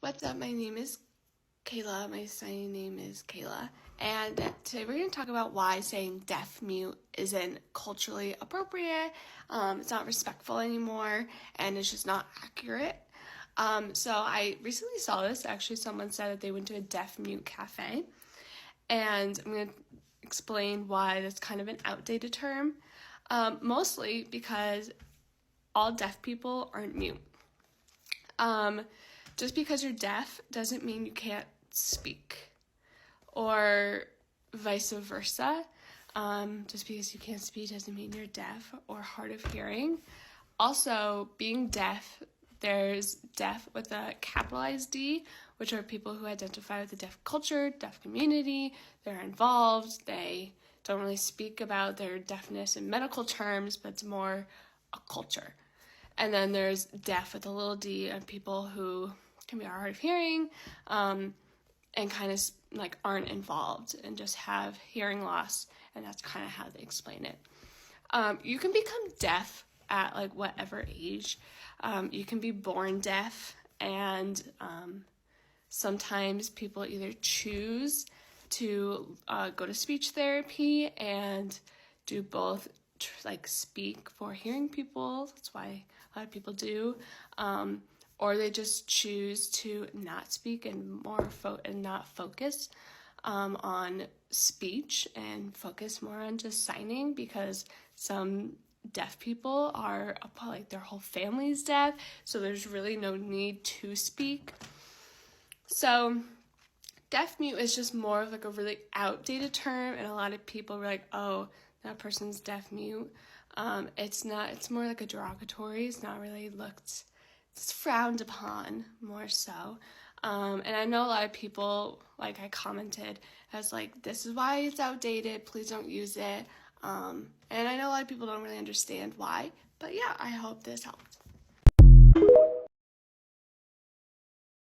What's up? My name is Caela. My sign name is Caela. And today we're going to talk about why saying deaf mute isn't culturally appropriate, it's not respectful anymore, and it's just not accurate. So I recently saw this. Actually, someone said that they went to a deaf mute cafe. And I'm going to explain why that's kind of an outdated term. Mostly because all deaf people aren't mute. Just because you're deaf doesn't mean you can't speak, or vice versa. Just because you can't speak doesn't mean you're deaf or hard of hearing. Also, being deaf, there's deaf with a capitalized D, which are people who identify with the deaf culture, deaf community. They're involved. They don't really speak about their deafness in medical terms, but it's more a culture. And then there's deaf with a little d, and people who can be hard of hearing and kind of like aren't involved and just have hearing loss, and that's kind of how they explain it. You can become deaf at like whatever age. You can be born deaf, and sometimes people either choose to go to speech therapy and do both, like speak for hearing people. That's why a lot of people do. Or they just choose to not speak and not focus on speech and focus more on just signing, because some deaf people are like their whole family's deaf, so there's really no need to speak. So deaf mute is just more of like a really outdated term, and a lot of people were like, oh, that person's deaf mute. It's not, it's more like a derogatory. It's not really looked, it's frowned upon more so. And I know a lot of people, like I commented as like, this is why it's outdated, please don't use it. And I know a lot of people don't really understand why, but yeah, I hope this helped.